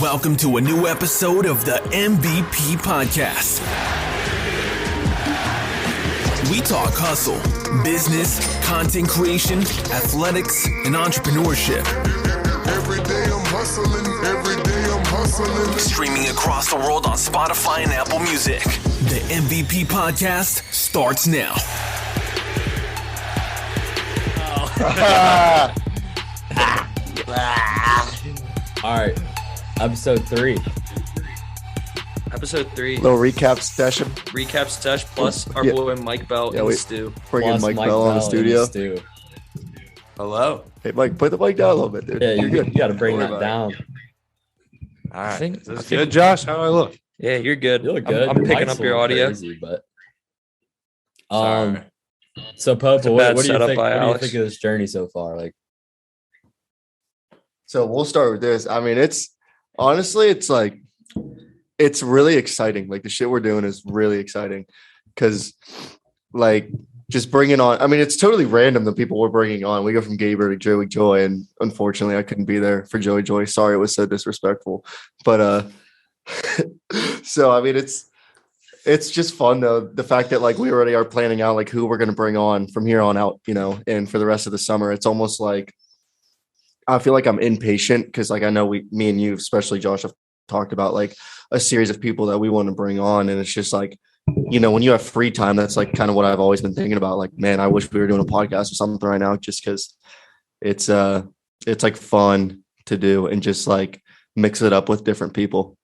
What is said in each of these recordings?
Welcome to a new episode of the MVP Podcast. We talk hustle, business, content creation, athletics, and entrepreneurship. Every day I'm hustling, every day I'm hustling. Streaming across the world on Spotify and Apple Music. The MVP Podcast starts now. All right, episode 3. Little recap session. Recap sesh plus our boy Mike Bell in the stew. Bringing Mike Bell in the studio. Hello. Hey, Mike, put the mic down a little bit, dude. Yeah, you're good. You got to bring that down. All right. I think good, Josh. How do I look? Yeah, you're good. You look good. I'm picking up your audio. Crazy, but so Popo, what do you think? What do you think of this journey so far? Like, so we'll start with this. I mean, it's really exciting. Like the shit we're doing is really exciting because, like, just bringing on. I mean, it's totally random the people we're bringing on. We go from Gaber to Joey Joy, and unfortunately, I couldn't be there for Joey Joy. Sorry, it was so disrespectful. But so I mean, it's just fun though. The fact that like we already are planning out like who we're going to bring on from here on out, you know, and for the rest of the summer, it's almost like I feel like I'm impatient because like I know me and you, especially Josh, have talked about like a series of people that we want to bring on, and it's just like, you know, when you have free time, that's like kind of what I've always been thinking about. Like, man, I wish we were doing a podcast or something right now, just because it's like fun to do and just like mix it up with different people.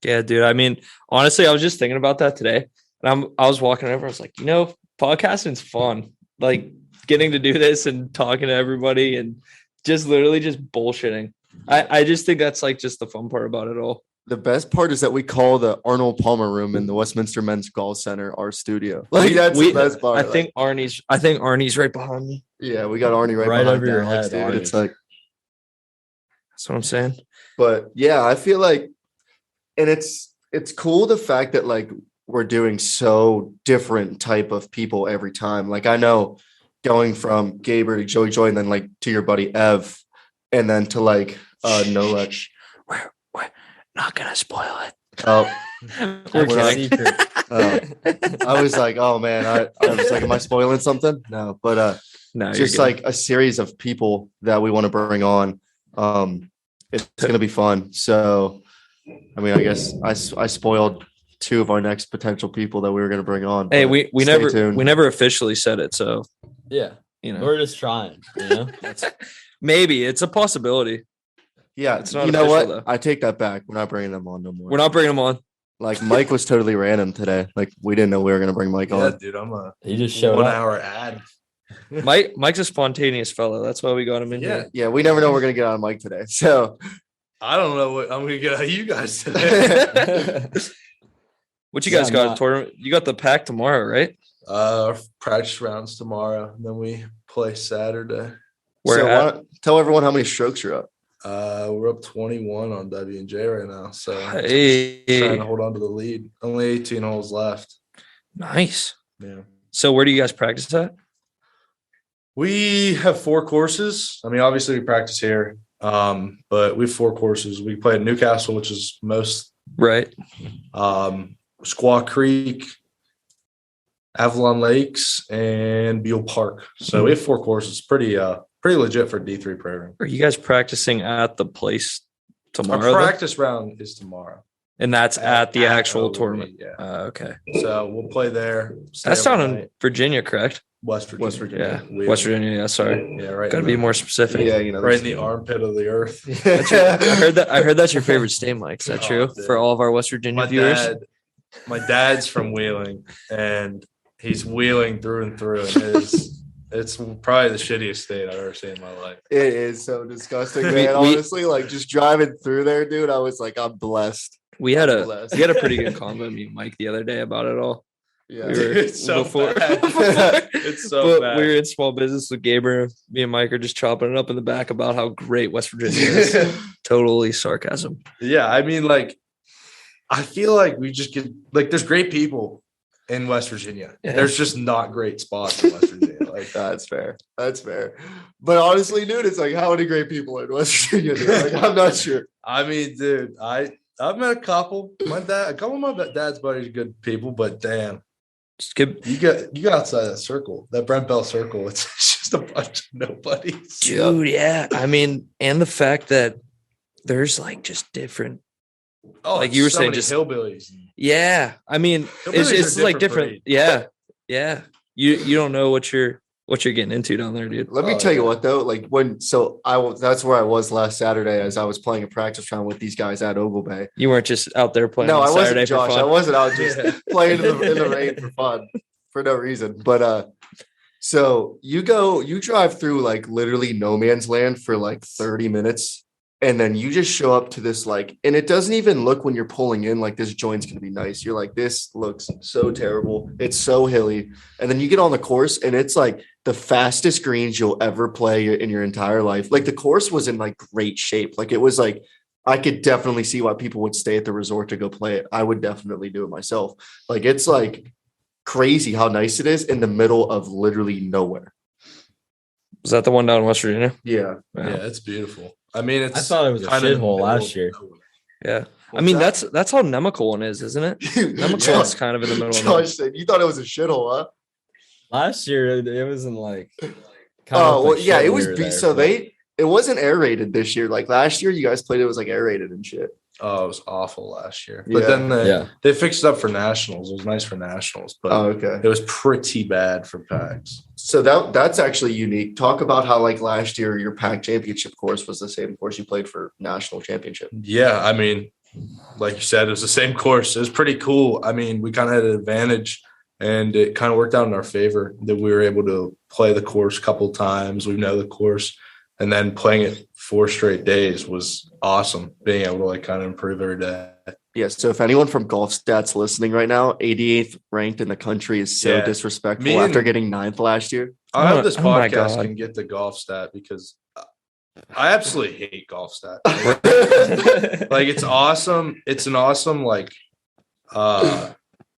Yeah, dude. I mean, honestly, I was just thinking about that today, and I was walking over. I was like, you know, podcasting's fun. Like getting to do this and talking to everybody and just literally just bullshitting. I just think that's like just the fun part about it all. The best part is that we call the Arnold Palmer room in the Westminster Men's Golf Center our studio. Like that's the best part. I think Arnie's right behind me. Yeah, we got Arnie right over your head. Dude, it's like that's what I'm saying. But yeah, I feel like, and it's cool the fact that like we're doing so different type of people every time. Like I know going from Gaber to Joey Joy and then like to your buddy Ev and then to like Nolech. We're not gonna spoil it. Oh, secret. I was like, oh man, I was like, am I spoiling something? No, but no, just like a series of people that we want to bring on. It's gonna be fun. So I mean, I guess I spoiled 2 of our next potential people that we were gonna bring on. Hey, we never officially said it, so yeah, you know, we're just trying, you know. Maybe it's a possibility. Yeah, it's not. You know what? Though. I take that back. We're not bringing them on no more. We're not bringing them on. Like Mike was totally random today. Like we didn't know we were gonna bring Mike on. Yeah, dude, he just showed 1 up. hour ad. Mike's a spontaneous fellow. That's why we got him in here. Yeah, we never know we're gonna get on Mike today. So I don't know what I'm gonna get out of you guys today. What you guys got? Tournament? You got the pack tomorrow, right? Practice rounds tomorrow, and then we play Saturday. Tell everyone how many strokes you're up. We're up 21 on W&J right now, so hey, trying to hold on to the lead. Only 18 holes left. Nice. Yeah. So where do you guys practice at? We have 4 courses. I mean, obviously we practice here, but we have 4 courses. We play at Newcastle, which is most right. Squaw Creek, Avalon Lakes, and Beale Park. So we have 4 courses. Pretty legit for a D3 program. Are you guys practicing at the place tomorrow? Our practice round is tomorrow. And that's at the actual tournament? Yeah. Okay. So we'll play there. That's down in Virginia, correct? West Virginia. Yeah. West Virginia, yeah, sorry. Yeah, right. Got to be more specific. Yeah, you know. Right in the armpit of the earth. I heard that's your favorite state, Mike. Is that true? Dude. For all of our West Virginia viewers? My dad's from Wheeling, and he's Wheeling through and through. And it's probably the shittiest state I've ever seen in my life. It is so disgusting, man. Honestly, like just driving through there, dude, I was like, I'm blessed. We had a pretty good convo, me and Mike, the other day about it all. Yeah, it's so bad. It's so bad. We were in small business with Gaber. Me and Mike are just chopping it up in the back about how great West Virginia is. Totally sarcasm. Yeah, I mean, like, I feel like we just get like there's great people in West Virginia. Yeah. There's just not great spots in West Virginia. Like that's fair. That's fair. But honestly, dude, it's like how many great people in West Virginia? Dude? Like I'm not sure. I mean, dude, I've met a couple. A couple of my dad's buddies are good people, but damn, you get outside that circle, that Brent Bell circle. It's just a bunch of nobodies, dude. Yeah, I mean, and the fact that there's like just different. Oh, like you were saying, just hillbillies. Yeah, I mean, it's like different. Yeah. You don't know what you're getting into down there, dude. Let me tell you what though, like that's where I was last Saturday as I was playing a practice round with these guys at Oval Bay. You weren't just out there playing. No, I wasn't, Saturday Josh. I wasn't out just playing in the rain for fun for no reason. But so you drive through like literally no man's land for like 30 minutes. And then you just show up to this and it doesn't even look when you're pulling in like this joint's going to be nice. You're like, this looks so terrible. It's so hilly. And then you get on the course and it's like the fastest greens you'll ever play in your entire life. Like the course was in like great shape. Like it was like, I could definitely see why people would stay at the resort to go play it. I would definitely do it myself. Like it's like crazy how nice it is in the middle of literally nowhere. Was that the one down in West Virginia? Yeah. Yeah, it's beautiful. I mean, I thought it was a shithole last year. Yeah. I mean, that's how Nemacolin one is, isn't it? Nemacolin's kind of in the middle. Josh said, you thought it was a shithole, huh? Last year, it wasn't like. It was. It wasn't aerated this year. Like last year, you guys played it was like aerated and shit. Oh, it was awful last year. But then they fixed it up for nationals. It was nice for nationals, but it was pretty bad for PAX. So that's actually unique. Talk about how like last year your PAC championship course was the same course you played for national championship. Yeah, I mean, like you said, it was the same course. It was pretty cool. I mean, we kind of had an advantage, and it kind of worked out in our favor that we were able to play the course a couple of times. We know the course. And then playing it 4 straight days was awesome, being able to like kind of improve every day. Yeah, so if anyone from Golf Stats listening right now, 88th ranked in the country is so disrespectful after getting 9th last year. I hope this podcast can get the Golf Stat because I absolutely hate Golf Stat. Like it's awesome. It's an awesome like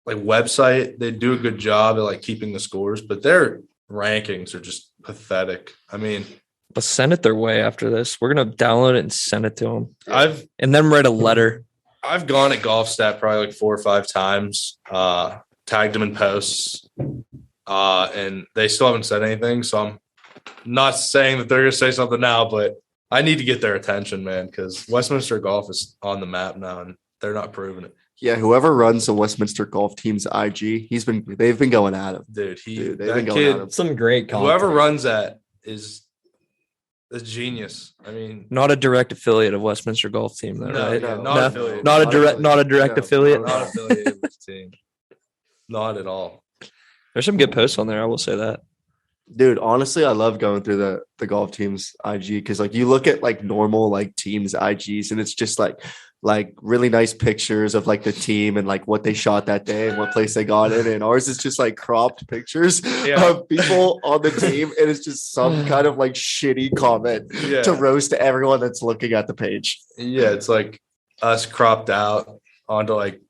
website. They do a good job at like keeping the scores, but their rankings are just pathetic. I mean, let's send it their way after this. We're gonna download it and send it to them. And then write a letter. I've gone at GolfStat probably like 4 or 5 times, tagged them in posts, and they still haven't said anything. So I'm not saying that they're gonna say something now, but I need to get their attention, man, because Westminster Golf is on the map now, and they're not proving it. Yeah, whoever runs the Westminster Golf team's IG, they've been going at him, dude. They've been going at him. Some great content. Whoever runs that is a genius. I mean, not a direct affiliate of Westminster Golf Team, though, right? No, not affiliate. Not a direct affiliate. Not affiliated with the team. Not at all. There's some good posts on there. I will say that. Dude, honestly, I love going through the golf team's IG because like you look at like normal like teams IGs and it's just like really nice pictures of like the team and like what they shot that day and what place they got in. And ours is just like cropped pictures of people on the team. And it's just some kind of like shitty comment to roast everyone that's looking at the page. Yeah, it's like us cropped out onto like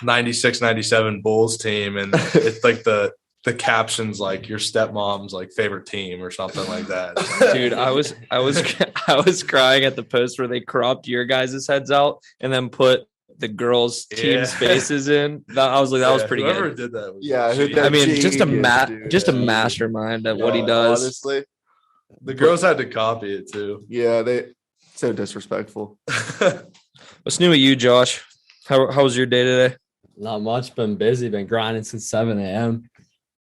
96, 97 Bulls team. And it's like the captions like your stepmom's like favorite team or something like that. Dude, I was crying at the post where they cropped your guys' heads out and then put the girls' team's faces in. I was like, that was pretty whoever good. Did that was I mean, just a mastermind at what he does. Honestly, the girls had to copy it too. Yeah, they so disrespectful. What's new with you, Josh? How was your day today? Not much. Been busy. Been grinding since 7 a.m.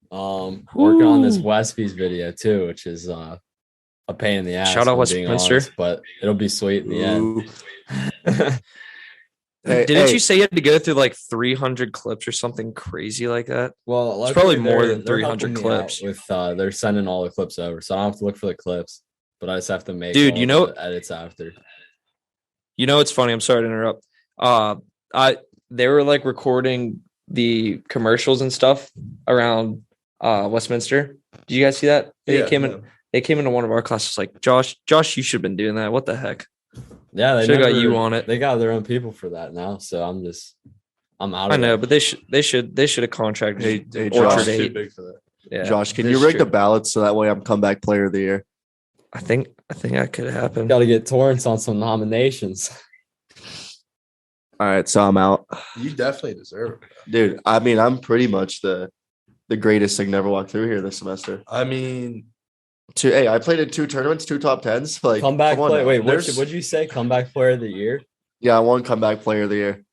Working on this Westby's video too, which is a pain in the ass. Shout out Westminster, but it'll be sweet in the end. Didn't you say you had to go through like 300 clips or something crazy like that? Well, it's probably more than 300 clips. With they're sending all the clips over, so I don't have to look for the clips, but I just have to make the edits after. You know, it's funny. I'm sorry to interrupt. They were like recording the commercials and stuff around Westminster. Did you guys see that? They came into one of our classes like, Josh, you should have been doing that. What the heck? Yeah, they should have got you on it. They got their own people for that now, so I'm out. I know, but they should have contracted. Hey, Josh, too big for that. Yeah, Josh, can you rig the ballots so that way I'm comeback player of the year? I think that could happen. Got to get Torrance on some nominations. All right, so I'm out. You definitely deserve it. Dude, I mean, I'm pretty much the greatest thing never walked through here this semester. I mean, Hey, I played in 2 tournaments, 2 top 10s. Like, Comeback come on player. now. Wait, There's- what'd you say? Comeback player of the year? Yeah, I won comeback player of the year,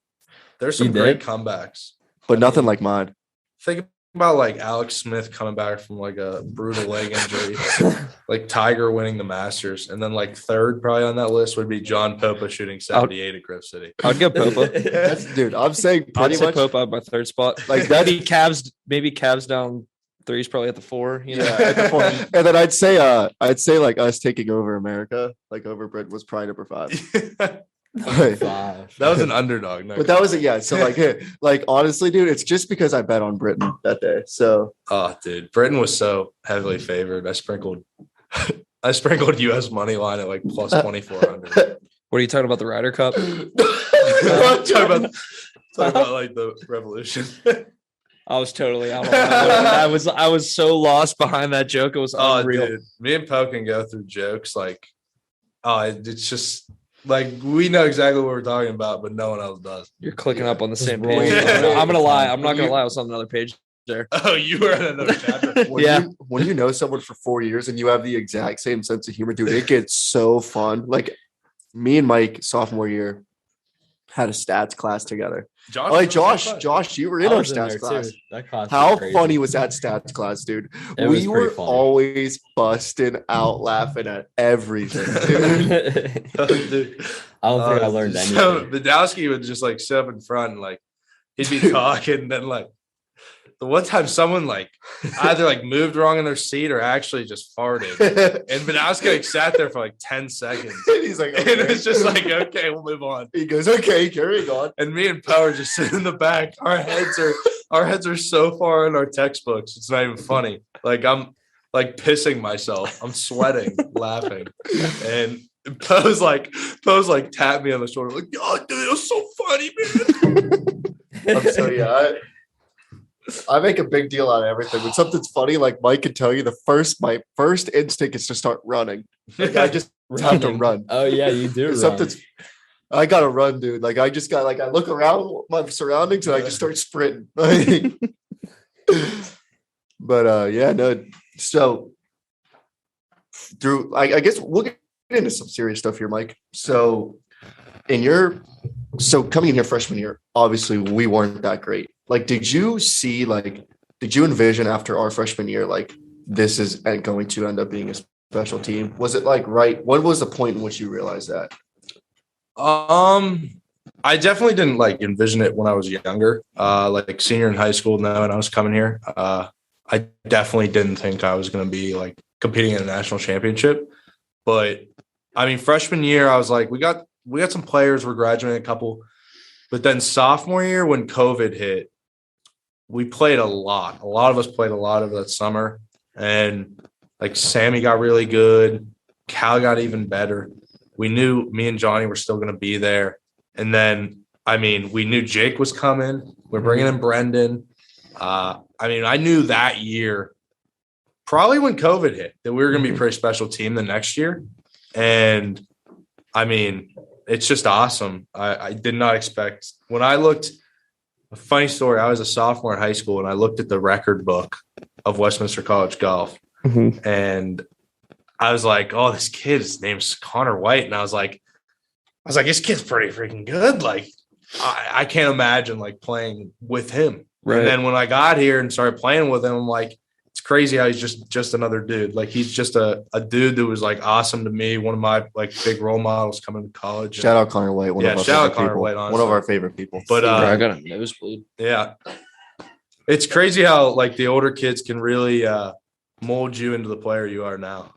there's some You great did? comebacks. but I nothing mean- like mine. Think about like Alex Smith coming back from like a brutal leg injury, like Tiger winning the Masters, and then like third probably on that list would be John Popa shooting 78 at Griff City. I'd go Popa. Dude, I'm saying I'd pretty say much. Popa at my third spot. Like, that's- maybe Cavs down 3's probably at the 4. You know, Yeah, at the point. And then I'd say like us taking over America, like over Britain, was probably number 5. Five. That was an underdog. No, But that was yeah. So like honestly, dude, it's just because I bet on Britain that day. So oh, dude, Britain was so heavily favored. I sprinkled U.S. money line at like plus 2,400. what are you talking about? The Ryder Cup? talking about like the revolution. I was totally out on that one. I was so lost behind that joke. It was Oh, unreal. dude, me and Poe can go through jokes like, it's just like we know exactly what we're talking about, but no one else does. You're clicking up on the Just same roll page. it. I'm gonna lie. I'm not gonna lie. I was on another page there. Oh, you were in another chapter. when you know someone for 4 years and you have the exact same sense of humor, dude, it gets so fun. Like me and Mike sophomore year had a stats class together. Josh, Oh, hey, Josh, you were in I our was in there stats too. class. That class How was crazy. funny was that stats class, dude? It was We pretty were funny. always busting out laughing at everything, dude. Oh, dude. I don't think I learned anything. So Badowski would just like sit up in front and like he'd be talking, and then like the one time someone like either like moved wrong in their seat or actually just farted. And Badowski like sat there for like 10 seconds. He's like, And it was just like, okay, we'll move on. he goes, okay, carrying on. And me and Power just sitting in the back. Our heads are so far in our textbooks. It's not even funny. Like I'm like pissing myself. I'm sweating, laughing. And Poe's like tapped me on the shoulder, like, oh dude, it was so funny, man. I'm so yeah. I make a big deal out of everything. When something's funny, like Mike can tell you, my first instinct is to start running. Like I just have to Running. run. Oh yeah, you do. If Run. something's I gotta run, dude. Like I just got I look around my surroundings and I just start sprinting. But yeah, no. So Drew, I guess we'll get into some serious stuff here, Mike. So coming in here freshman year, obviously we weren't that great. Like, did you envision after our freshman year, like this is going to end up being a special team? Was it like right? What was the point in which you realized that? I definitely didn't like envision it when I was younger. Like senior in high school, no, when I was coming here. I definitely didn't think I was going to be like competing in a national championship. But I mean, freshman year, I was like, we got some players. We're graduating a couple. But then sophomore year, when COVID hit, we played a lot. A lot of us played a lot of that summer. And like Sammy got really good. Cal got even better. We knew me and Johnny were still going to be there. And then, I mean, we knew Jake was coming. We're bringing in Brendan. I mean, I knew that year, probably when COVID hit, that we were going to be a pretty special team the next year. And, I mean, it's just awesome. I did not expect – when I looked – a funny story, I was a sophomore in high school, and I looked at the record book of Westminster College golf. Mm-hmm. And I was like, oh, this kid, his name's Connor White. And I was like, this kid's pretty freaking good. Like, I can't imagine like playing with him. Right. And then when I got here and started playing with him, I'm like, it's crazy how he's just another dude. Like he's just a dude that was like awesome to me. One of my like big role models coming to college. Shout out Connor White. One of our shout out favorite Connor people. White, One of honestly. our favorite people. But I got a nosebleed. yeah, it's crazy how like the older kids can really mold you into the player you are now.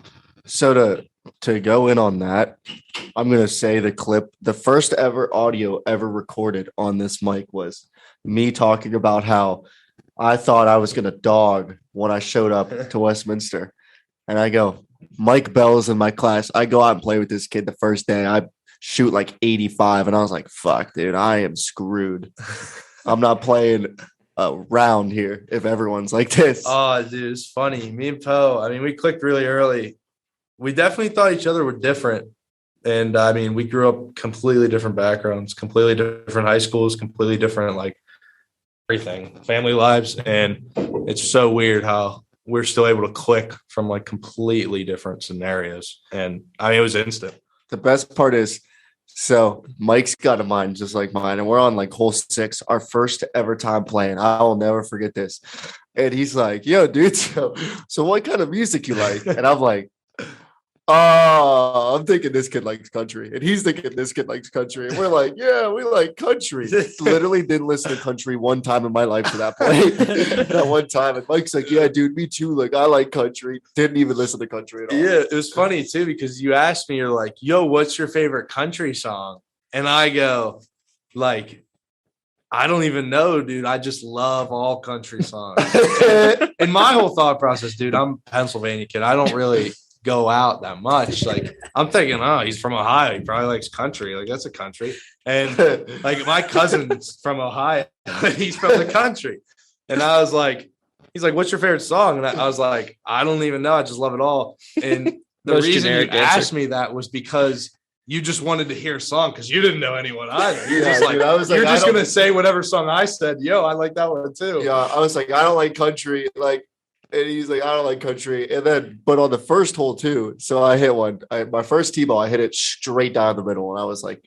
So to go in on that, I'm gonna say the first ever audio ever recorded on this mic was me talking about how I thought I was gonna dog when I showed up to Westminster. And I go, Mike Bell's in my class. I go out and play with this kid the first day. I shoot like 85. And I was like, fuck, dude, I am screwed. I'm not playing around here if everyone's like this. Oh, dude, it's funny. Me and Poe, I mean, we clicked really early. we definitely thought each other were different. And I mean, we grew up completely different backgrounds, completely different high schools, completely different, like everything, family lives. And it's so weird how we're still able to click from like completely different scenarios. And I mean, it was instant. The best part is, so Mike's got a mind just like mine, and we're on like hole 6, our first ever time playing. I will never forget this. And he's like, "Yo, dude, so what kind of music you like?" And I'm like, "Oh, I'm thinking this kid likes country," and he's thinking this kid likes country, and we're like, "Yeah, we like country." Literally didn't listen to country one time in my life to that point. That one time, and Mike's like, "Yeah, dude, me too. Like, I like country." Didn't even listen to country at all. Yeah, it was funny too, because you asked me, you're like, "Yo, what's your favorite country song?" And I go, like, I don't even know, dude. I just love all country songs. And my whole thought process, dude, I'm a Pennsylvania kid. I don't really go out that much. Like, I'm thinking, oh, he's from Ohio. He probably likes country. Like, that's a country. And like, my cousin's from Ohio. He's from the country. And I was like, he's like, "What's your favorite song?" And I was like, I don't even know. I just love it all. And the Most reason you generic answer. asked me that was because you just wanted to hear a song, because you didn't know anyone either. You're Yeah, just like, dude, I was like, you're I just don't- gonna say whatever song I said. Yo, I like that one too. Yeah, I was like, "I don't like country." Like, and he's like, "I don't like country." And then, but on the first hole too, so I hit one. My first tee-ball, I hit it straight down the middle, and I was like,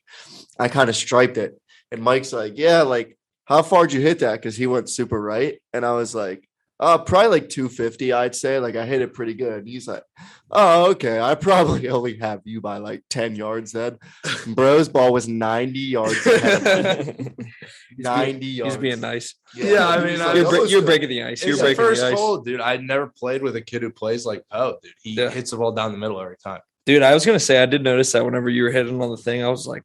I kind of striped it. And Mike's like, "Yeah, like, how far did you hit that?" Because he went super right, and I was like, probably like 250, I'd say. Like, I hit it pretty good. And he's like, "Oh, okay. I probably only have you by like 10 yards then." Bro's ball was 90 yards ahead. 90 yards. He's being nice. Yeah, I mean, He's I like, know You're breaking the ice. You're It's the breaking first the ice. hole, dude. I never played with a kid who plays like Poe, dude. He Yeah. hits the ball down the middle every time. Dude, I was gonna say I did notice that whenever you were hitting on the thing, I was like,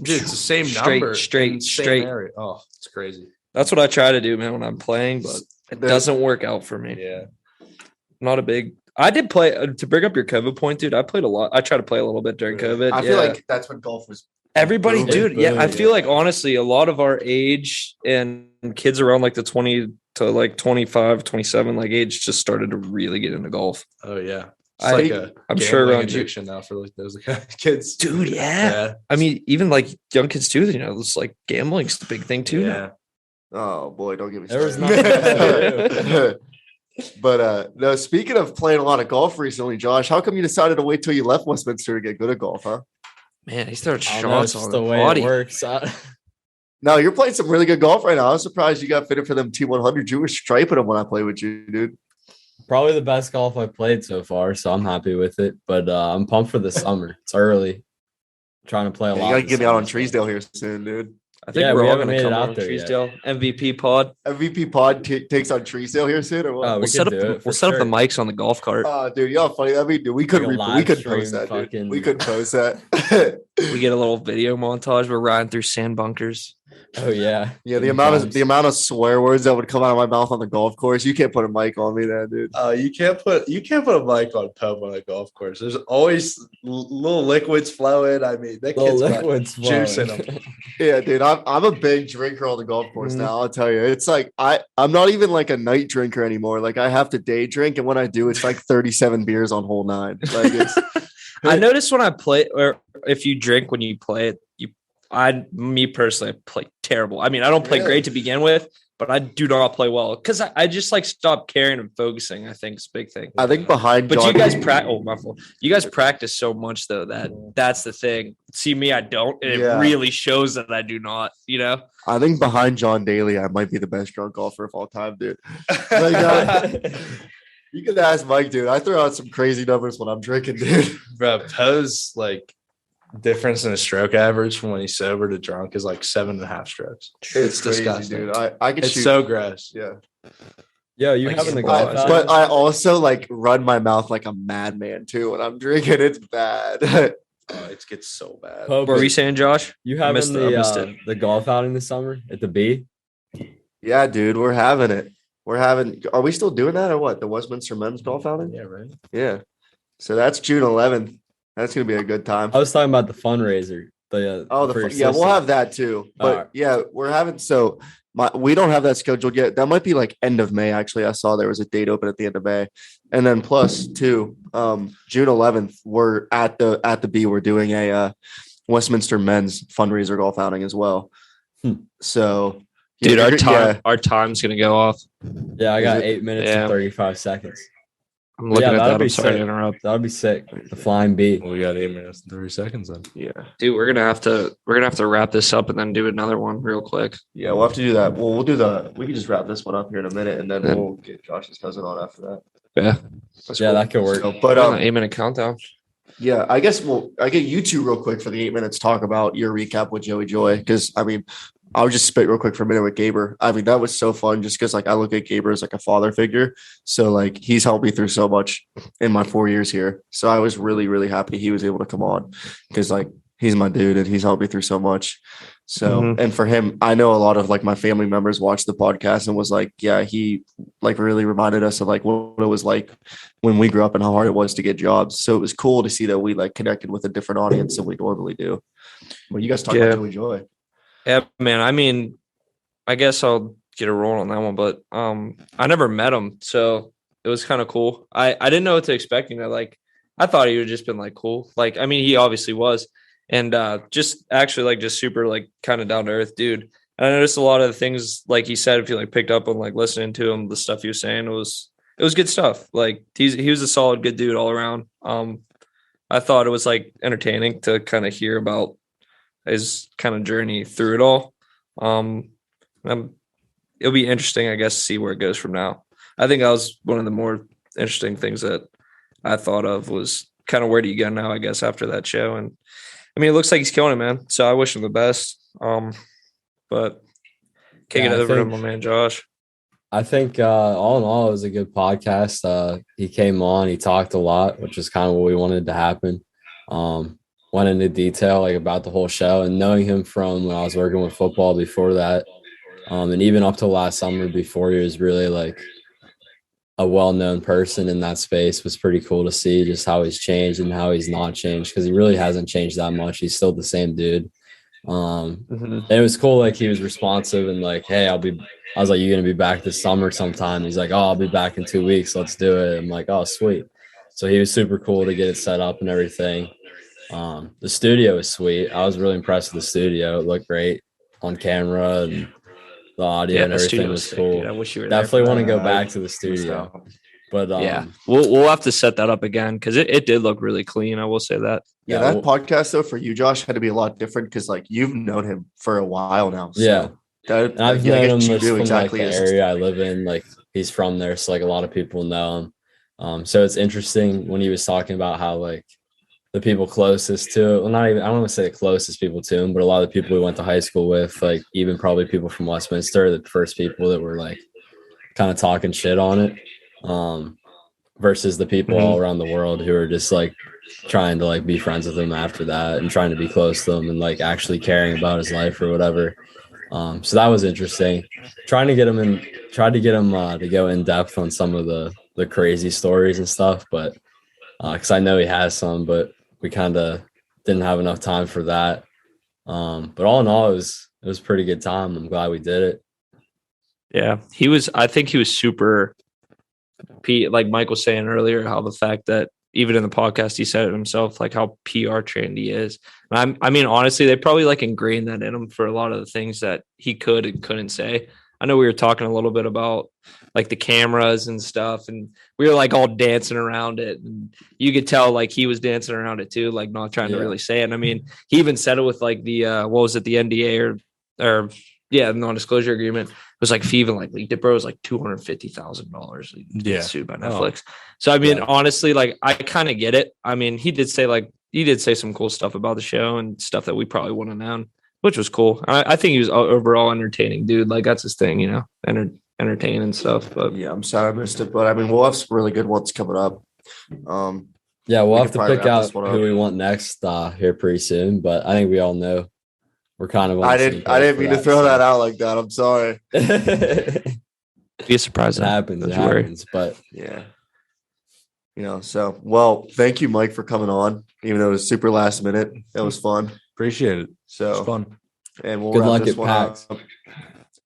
Dude, it's the same Straight, number. straight, and same straight. area. Oh, it's crazy. that's what I try to do, man, when I'm playing, but it doesn't work out for me. Yeah. Not a big. I did play to bring up your COVID point, dude. I played a lot. I tried to play a little bit during COVID. I feel like that's when golf was. everybody, booming. dude. Yeah, I Booming, feel like honestly, a lot of our age and kids around like the 20 to like 25, 27 like age just started to really get into golf. Oh yeah. It's I- like a I'm sure gambling around you- addiction now for like those kids. Dude, yeah. I mean, even like young kids too. You know, it's like gambling's the big thing too. Yeah. now. Oh boy, don't get me There was started. But no, speaking of playing a lot of golf recently, Josh, how come you decided to wait till you left Westminster to get good at golf, huh? Man, he's throwing I don't know, it's shots just on the the way body. it works. No, you're playing some really good golf right now. I was surprised you got fitted for them T100. You were striping them when I played with you, dude. Probably the best golf I've played so far, so I'm happy with it. But I'm pumped for the summer. It's early. Trying to play a Yeah, lot. you gotta this get me out on summer, so. Treesdale here soon, dude. I think Yeah, we're we all haven't going to made it come out on there yet. Treesdale MVP pod. MVP pod takes on Treesdale here soon, or what? Oh, we We'll can set up. do it for We'll set up the sure. mics on the golf cart. Dude, y'all funny. I mean, dude, we could Like a we live could stream post that, dude. fucking- We could post that. We get a little video montage. We're riding through sand bunkers. Oh yeah. Yeah, the Sometimes. amount of swear words that would come out of my mouth on the golf course. You can't put a mic on me, then, dude. You can't put a mic on Pope on a golf course. There's always little liquids flowing. I mean, that Little kid's got liquids juice in flowing. them. Yeah, dude, I'm a big drinker on the golf course Mhm. now. I'll tell you, it's like I'm not even like a night drinker anymore. Like I have to day drink, and when I do, it's like 37 beers on hole 9. Like it's I noticed when I play, or if you drink when you play it, me personally, I play terrible. I mean, I don't play Really? great to begin with, but I do not play well because I just like stop caring and focusing. I think is a big thing. I think behind. But John, you guys practice. Oh, my fault. You guys practice so much though that's the thing. See me, I don't, and Yeah. it really shows that I do not. You know, I think behind John Daly, I might be the best drunk golfer of all time, dude. Like, you can ask Mike, dude. I throw out some crazy numbers when I'm drinking, dude. Bro, Poe's like difference in his stroke average from when he's sober to drunk is like 7.5 strokes. It's crazy, disgusting. dude. I could It's shoot. so gross. Yeah. Yo, you Like, having the I- golf But outing? I also like run my mouth like a madman too when I'm drinking. It's bad. Oh, it gets so bad. Pope, what were you saying, Josh? you I having missed it. I missed the golf outing this summer at the B? Yeah, dude, we're having it. Are we still doing that or what? The Westminster men's golf outing? Yeah, right. Yeah. So that's June 11th. That's gonna be a good time. I was talking about the fundraiser. Oh, for your yeah, we'll sister. have that too. But Alright. yeah, we're having we don't have that scheduled yet. That might be like end of May. Actually, I saw there was a date open at the end of May, and then plus two, June 11th, we're at the B. We're doing a Westminster men's fundraiser golf outing as well. So, Dude, yeah, our time's gonna go off. Yeah, I got it? 8 minutes Yeah. and 35 seconds. I'm looking at that'll that. be I'm sorry sick. to interrupt. That would be sick. The flying B. Well, we got 8 minutes and 30 seconds then. Yeah. Dude, we're gonna have to wrap this up and then do another one real quick. Yeah, we'll have to do that. Well, we can just wrap this one up here in a minute, and then we'll get Josh's cousin on after that. Yeah. That could work. So, but 8-minute countdown. yeah, I guess I get you two real quick for the 8 minutes. Talk about your recap with Joey Joy, because I mean, I'll just spit real quick for a minute with Gaber. I mean, that was so fun, just because like I look at Gaber as like a father figure. So like he's helped me through so much in my 4 years here. So I was really, really happy he was able to come on, because like he's my dude and he's helped me through so much. So, and for him, I know a lot of like my family members watched the podcast and was like, yeah, he like really reminded us of like what it was like when we grew up and how hard it was to get jobs. So it was cool to see that we like connected with a different audience than we normally do. Well, you guys talk about Joey Joy. Yeah, man. I mean, I guess I'll get a roll on that one, but I never met him, so it was kind of cool. I didn't know what to expect. You know, like I thought he would just been like cool. Like, I mean, he obviously was, and just actually like just super like kind of down to earth dude. And I noticed a lot of the things like he said. If you like picked up on like listening to him, the stuff he was saying, it was good stuff. Like he was a solid good dude all around. I thought it was like entertaining to kind of hear about his kind of journey through it all. It'll be interesting, I guess, to see where it goes from now. I think that was one of the more interesting things that I thought of was kind of where do you go now, I guess, after that show. And I mean, it looks like he's killing it, man. So I wish him the best. But kick it over to my man, Josh. I think all in all, it was a good podcast. He came on, he talked a lot, which is kind of what we wanted to happen. Went into detail like about the whole show, and knowing him from when I was working with football before that, and even up to last summer before he was really like a well-known person in that space was pretty cool to see just how he's changed and how he's not changed, because he really hasn't changed that much. He's still the same dude. And it was cool, like he was responsive and like, hey, I was like, you gonna be back this summer sometime? He's like, oh, I'll be back in 2 weeks, let's do it. I'm like, oh, sweet. So he was super cool to get it set up and everything. The studio was sweet. I was really impressed with the studio. It looked great on camera, and the audio and everything was cool. Dude, I wish you were definitely want to go back to the studio. But yeah, we'll have to set that up again, because it did look really clean. I will say that. Yeah, that podcast though for you, Josh, had to be a lot different because like you've known him for a while now. So yeah, I've known him just from exactly like the area I live in. Like he's from there, so like a lot of people know him. So it's interesting when he was talking about how like the people closest to it, well, not even, I don't want to say the closest people to him, but a lot of the people we went to high school with, like even probably people from Westminster, the first people that were like kind of talking shit on it, versus the people all around the world who are just like trying to like be friends with him after that and trying to be close to him and like actually caring about his life or whatever. So that was interesting. Tried to get him to go in depth on some of the crazy stories and stuff, but because I know he has some, but we kind of didn't have enough time for that. But all in all, it was a pretty good time. I'm glad we did it. Yeah, I think he was super, like Mike was saying earlier, how the fact that even in the podcast, he said it himself, like how PR trained he is. And I mean, honestly, they probably like ingrained that in him for a lot of the things that he could and couldn't say. I know we were talking a little bit about like the cameras and stuff, and we were like all dancing around it, and you could tell like he was dancing around it too, like not trying to really say it. And I mean, he even said it with like the what was it, the NDA or non-disclosure agreement. It was like if he even like leaked it, bro, it was like $250,000. Yeah, sued by Netflix. So I mean, honestly, like I kind of get it. I mean, he did say some cool stuff about the show and stuff that we probably wouldn't have known, which was cool. I think he was overall entertaining, dude. Like that's his thing, you know, entertain and stuff. But yeah, I'm sorry I missed it, but I mean, we'll have some really good ones coming up. Yeah, we'll have to pick out who we want next here pretty soon. But I think we all know we're kind of. I didn't mean to throw that out like that. I'm sorry. Be a surprise. It happens. But yeah. You know, so well, thank you, Mike, for coming on. Even though it was super last minute, it was fun. Appreciate it. So it's fun. And we'll good wrap luck this at one PAX. up.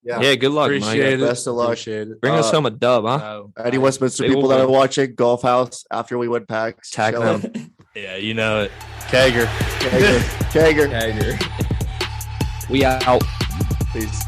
Yeah, good luck, Mike. Appreciate it. Best of luck. Appreciate it. Bring us home a dub, huh? No. Any Westminster They will people that are win. watching, Golf House after we win packs. Tag show them. 'em. Yeah, you know it. Kager. Kager. We out. Peace.